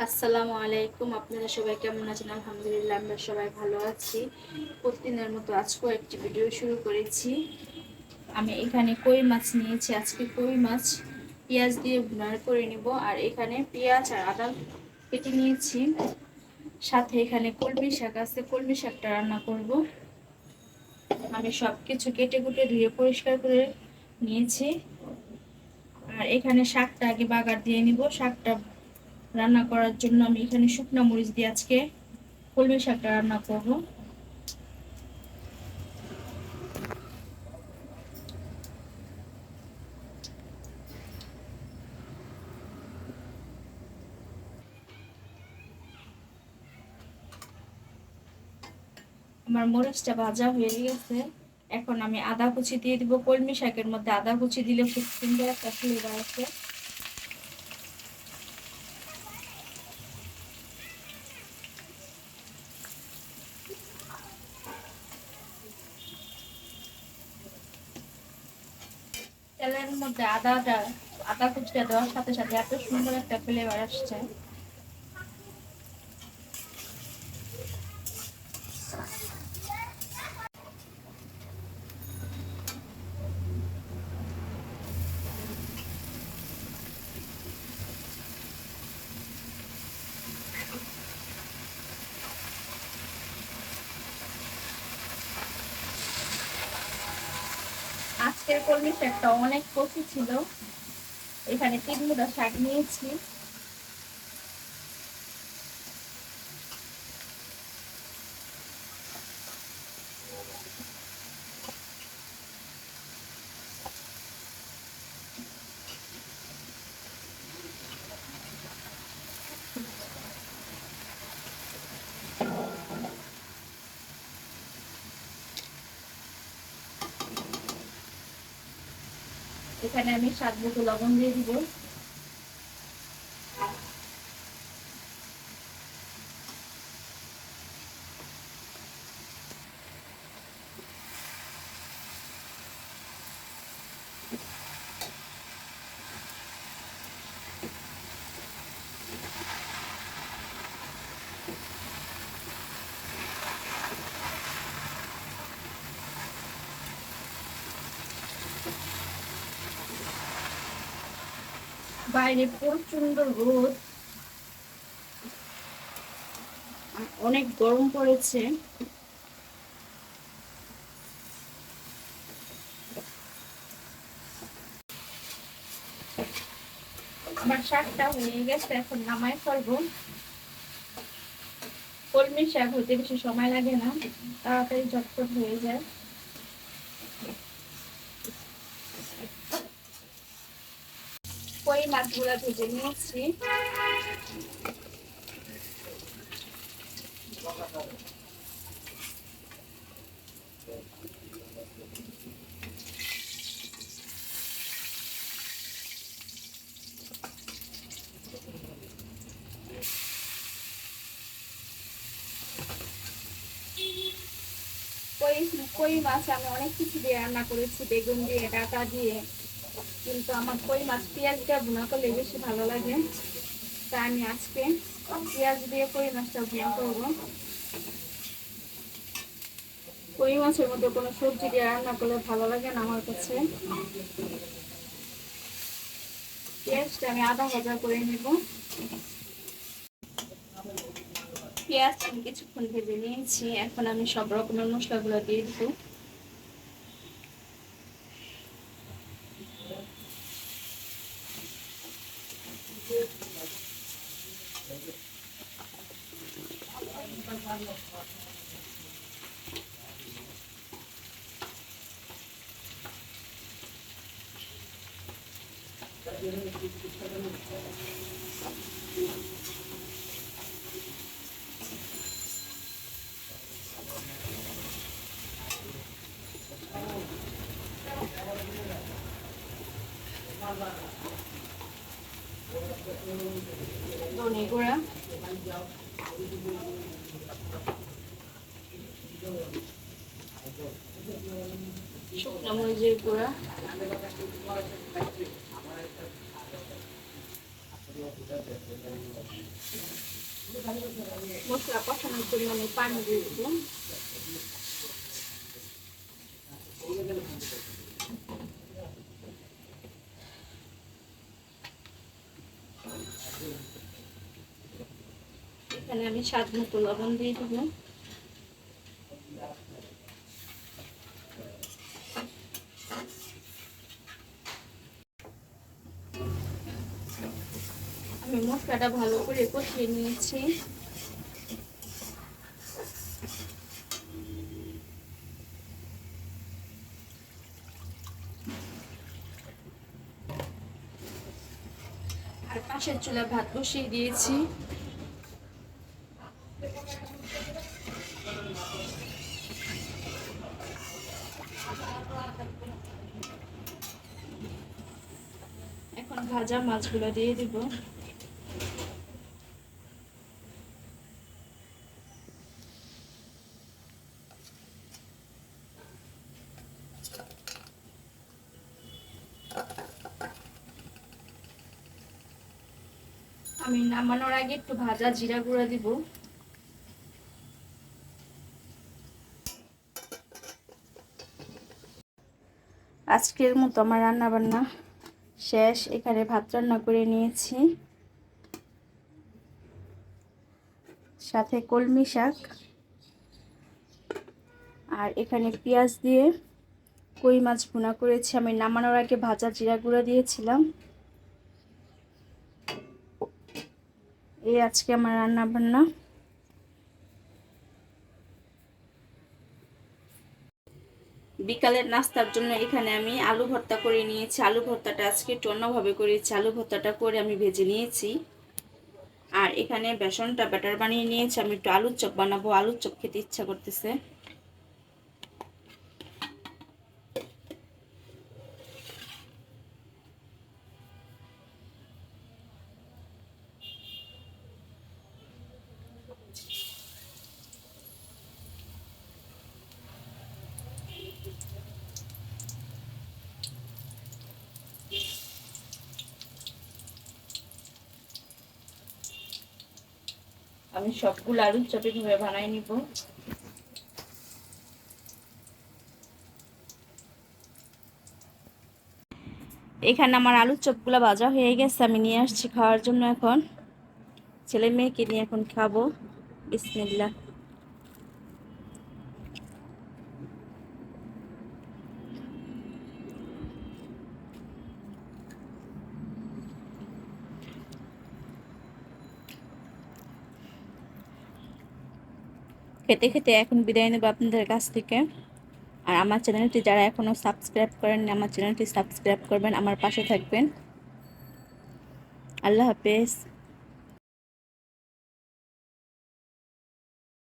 আসসালামু আলাইকুম। আপনারা সবাই কেমন আছেন? আলহামদুলিল্লাহ, আমরা সবাই ভালো আছি। প্রতিদিনের মতো আজকেও একটি ভিডিও শুরু করেছি। আমি এখানে কই মাছ নিয়েছি। আজকে কই মাছ পেঁয়াজ দিয়ে ভুনা করে নিব। আর এখানে পেঁয়াজ আর আদা কেটে নিয়েছি। সাথে এখানে কলমি শাক আছে, কলমি শাকটা রান্না করব। আমি সব কিছু কেটে কুটে ধুয়ে পরিষ্কার করে নিয়েছি। আর এখানে শাকটা আগে বাগার দিয়ে নিব। শাকটা রান্না করার জন্য আমি এখানে শুকনো মরিচ দিয়ে আজকে কলমি শাকটা রান্না করব। আমার মরিচটা ভাজা হয়ে গেছে। এখন আমি আদা কুচি দিয়ে দিব। কলমি শাকের মধ্যে আদা কুচি দিলে খুব সুন্দর একটা ফ্লেভার আছে। তেলের মধ্যে আদা কুচিটা দেওয়ার সাথে সাথে এত সুন্দর একটা ফ্লেভার আসছে। আজকের কলমি শাকটা অনেক কচি ছিল। এখানে 3 মুঠা শাক নিয়েছি। এখানে আমি স্বাদ মতো লবণ দিয়ে দিব। বাইরে প্রচন্ড রোদ, অনেক গরম পড়েছে। আমার শাকটা হয়ে গেছে, এখন নামাই ফেলবো। কলমি শাক হতে বেশি সময় লাগে না, তাড়াতাড়ি ঝটপট হয়ে যায়। কই মাছগুলা ভেজে নিয়েছি। কই কই মাছ আমি অনেক কিছু দিয়ে রান্না করেছি, বেগুন দিয়ে, ডাঁটা দিয়ে, কিন্তু আমার কই মাছ পেঁয়াজ দিয়ে ভুনা করলে বেশি ভালো লাগে। তা আমি আজকে পেঁয়াজ দিয়ে কই মাছটা ভুনা করবো। কই মাছের মধ্যে কোনো সবজি দিয়ে রান্না করলে ভালো লাগে না আমার কাছে। পেঁয়াজটা আমি আধা ভাজা করে নেব। পেঁয়াজ আমি কিছুক্ষণ ভেজে নিয়েছি। এখন আমি সব রকমের মশলাগুলো দিয়ে দিব। ধনে গুঁড়া, শুকনো মরিচের গুঁড়া, মশলা কষানোর জন্য আমি পানি দিয়ে দেবো। এখানে আমি স্বাদ মতো লবণ দিয়ে দেবো। আমি মশলাটা ভালো করে কষিয়ে নিয়েছি। আর পাশের চুলায় ভাত বসিয়ে দিয়েছি। এখন ভাজা মাছগুলো দিয়ে দিব। আমি নামানোর আগে একটু ভাজা জিরা গুঁড়া দিব। আজকের মতো আমার রান্না বান্না শেষ। এখানে ভাত রান্না করে নিয়েছি, সাথে কলমি শাক, আর এখানে পেঁয়াজ দিয়ে কই মাছ ভুনা করেছি। আমি নামানোর আগে ভাজা জিরা গুঁড়া দিয়েছিলাম। এই আজকে আমার রান্না বান্না। বিকালের নাস্তার জন্য এখানে আমি আলু ভর্তা করে নিয়েছি। আলু ভর্তাটা আজকে একটু অন্যভাবে করেছি। আলু ভর্তাটা করে আমি ভেজে নিয়েছি। আর এখানে বেসনটা ব্যাটার বানিয়ে নিয়েছি। আমি একটু আলুর চপ বানাবো, আলুর চপ খেতে ইচ্ছা করতেছে। আমি সবগুলো আলুর চপ এভাবে বানাই নিব। এখানে আমার আলুর চপগুলো ভাজা হয়ে গেছে, আমি নিয়ে আসছি খাওয়ার জন্য। এখন ছেলে মেয়েকে নিয়ে এখন খাবো। বিসমিল্লাহ। খেতে খেতে এখন বিদায় নেব আপনাদের কাছ থেকে। আর আমার চ্যানেলটি যারা এখনও সাবস্ক্রাইব করেননি, আমার চ্যানেলটি সাবস্ক্রাইব করবেন, আমার পাশে থাকবেন। আল্লাহ হাফেজ।